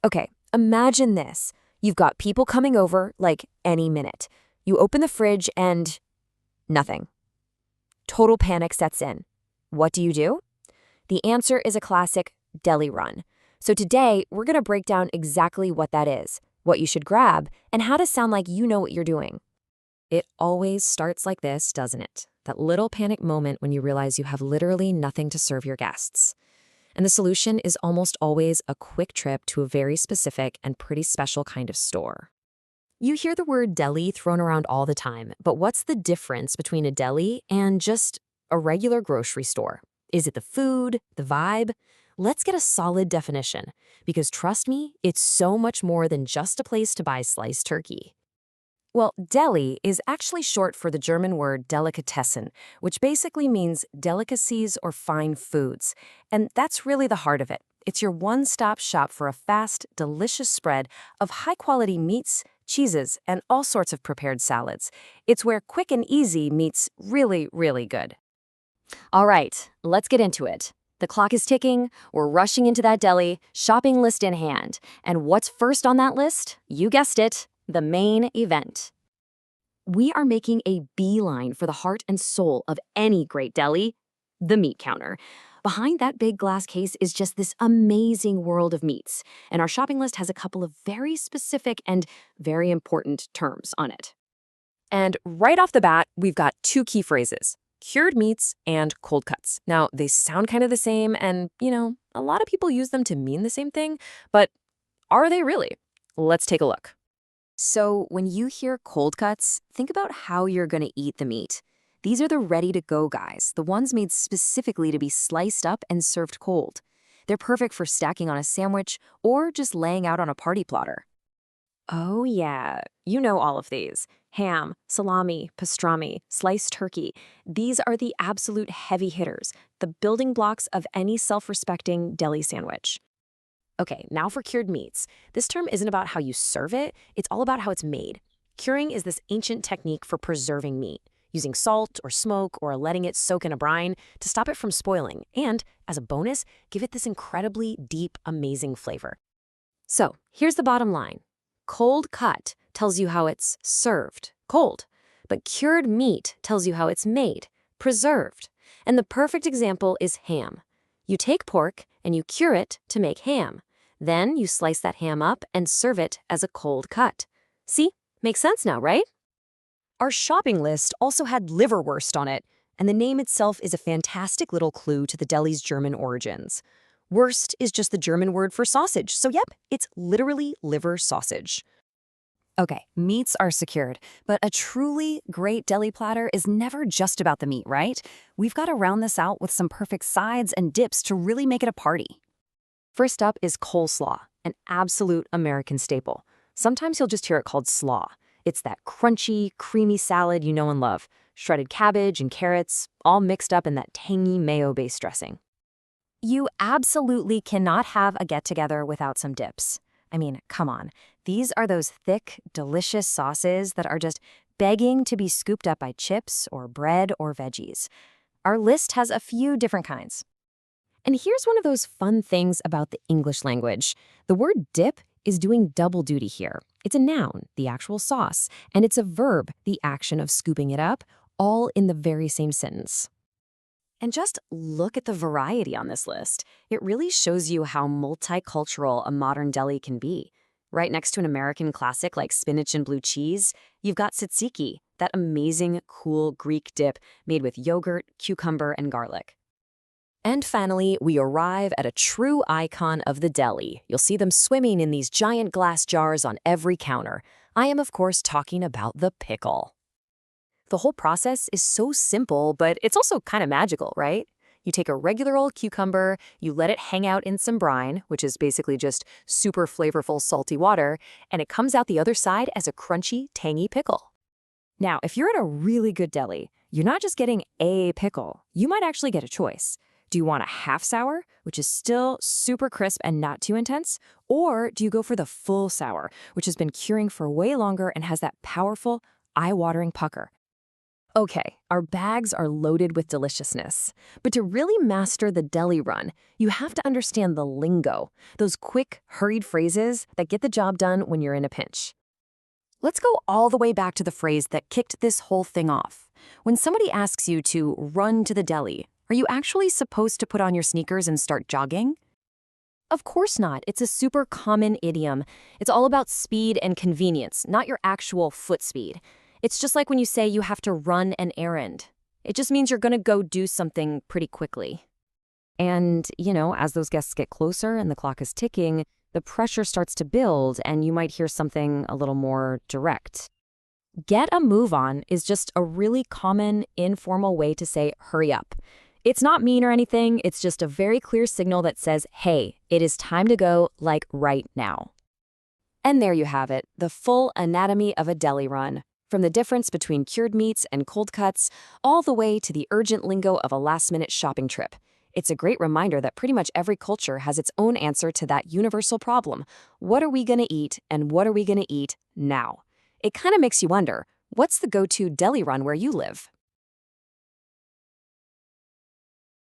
Okay, imagine this. You've got people coming over, like, any minute. You open the fridge and nothing. Total panic sets in. What do? The answer is a classic deli run. So today, we're going to break down exactly what that is, what you should grab, and how to sound like you know what you're doing. It always starts like this, doesn't it? That little panic moment when you realize you have literally nothing to serve your guests. And the solution is almost always a quick trip to a very specific and pretty special kind of store. You hear the word deli thrown around all the time, but what's the difference between a deli and just a regular grocery store? Is it the food, the vibe? Let's get a solid definition, because trust me, it's so much more than just a place to buy sliced turkey. Well, deli is actually short for the German word Delikatessen, which basically means delicacies or fine foods. And that's really the heart of it. It's your one-stop shop for a fast, delicious spread of high-quality meats, cheeses, and all sorts of prepared salads. It's where quick and easy meets really, really good. All right, let's get into it. The clock is ticking, we're rushing into that deli, shopping list in hand. And what's first on that list? You guessed it. The main event. We are making a beeline for the heart and soul of any great deli, the meat counter. Behind that big glass case is just this amazing world of meats, and our shopping list has a couple of very specific and very important terms on it. And right off the bat, we've got two key phrases: cured meats and cold cuts. Now, they sound kind of the same, and, a lot of people use them to mean the same thing, but are they really? Let's take a look. So when you hear cold cuts, think about how you're going to eat the meat. These are the ready-to-go guys, the ones made specifically to be sliced up and served cold. They're perfect for stacking on a sandwich or just laying out on a party plotter. Oh yeah, you know all of these. Ham, salami, pastrami, sliced turkey. These are the absolute heavy hitters, the building blocks of any self-respecting deli sandwich. Okay, now for cured meats. This term isn't about how you serve it, it's all about how it's made. Curing is this ancient technique for preserving meat, using salt or smoke or letting it soak in a brine to stop it from spoiling and, as a bonus, give it this incredibly deep, amazing flavor. So, here's the bottom line. Cold cut tells you how it's served, cold, but cured meat tells you how it's made, preserved. And the perfect example is ham. You take pork and you cure it to make ham. Then you slice that ham up and serve it as a cold cut. See? Makes sense now, right? Our shopping list also had liverwurst on it, and the name itself is a fantastic little clue to the deli's German origins. Wurst is just the German word for sausage, so yep, it's literally liver sausage. Okay, meats are secured, but a truly great deli platter is never just about the meat, right? We've got to round this out with some perfect sides and dips to really make it a party. First up is coleslaw, an absolute American staple. Sometimes you'll just hear it called slaw. It's that crunchy, creamy salad you know and love. Shredded cabbage and carrots, all mixed up in that tangy mayo-based dressing. You absolutely cannot have a get-together without some dips. I mean, come on. These are those thick, delicious sauces that are just begging to be scooped up by chips or bread or veggies. Our list has a few different kinds. And here's one of those fun things about the English language. The word dip is doing double duty here. It's a noun, the actual sauce, and it's a verb, the action of scooping it up, all in the very same sentence. And just look at the variety on this list. It really shows you how multicultural a modern deli can be. Right next to an American classic like spinach and blue cheese, you've got tzatziki, that amazing, cool Greek dip made with yogurt, cucumber, and garlic. And finally, we arrive at a true icon of the deli. You'll see them swimming in these giant glass jars on every counter. I am, of course, talking about the pickle. The whole process is so simple, but it's also kind of magical, right? You take a regular old cucumber, you let it hang out in some brine, which is basically just super flavorful salty water, and it comes out the other side as a crunchy, tangy pickle. Now, if you're at a really good deli, you're not just getting a pickle. You might actually get a choice. Do you want a half sour, which is still super crisp and not too intense? Or do you go for the full sour, which has been curing for way longer and has that powerful, eye-watering pucker? Okay, our bags are loaded with deliciousness. But to really master the deli run, you have to understand the lingo, those quick, hurried phrases that get the job done when you're in a pinch. Let's go all the way back to the phrase that kicked this whole thing off. When somebody asks you to run to the deli, are you actually supposed to put on your sneakers and start jogging? Of course not. It's a super common idiom. It's all about speed and convenience, not your actual foot speed. It's just like when you say you have to run an errand. It just means you're going to go do something pretty quickly. And, as those guests get closer and the clock is ticking, the pressure starts to build and you might hear something a little more direct. Get a move on is just a really common, informal way to say hurry up. It's not mean or anything, it's just a very clear signal that says, hey, it is time to go, like right now. And there you have it, the full anatomy of a deli run. From the difference between cured meats and cold cuts, all the way to the urgent lingo of a last-minute shopping trip. It's a great reminder that pretty much every culture has its own answer to that universal problem. What are we going to eat, and what are we going to eat now? It kind of makes you wonder, what's the go-to deli run where you live?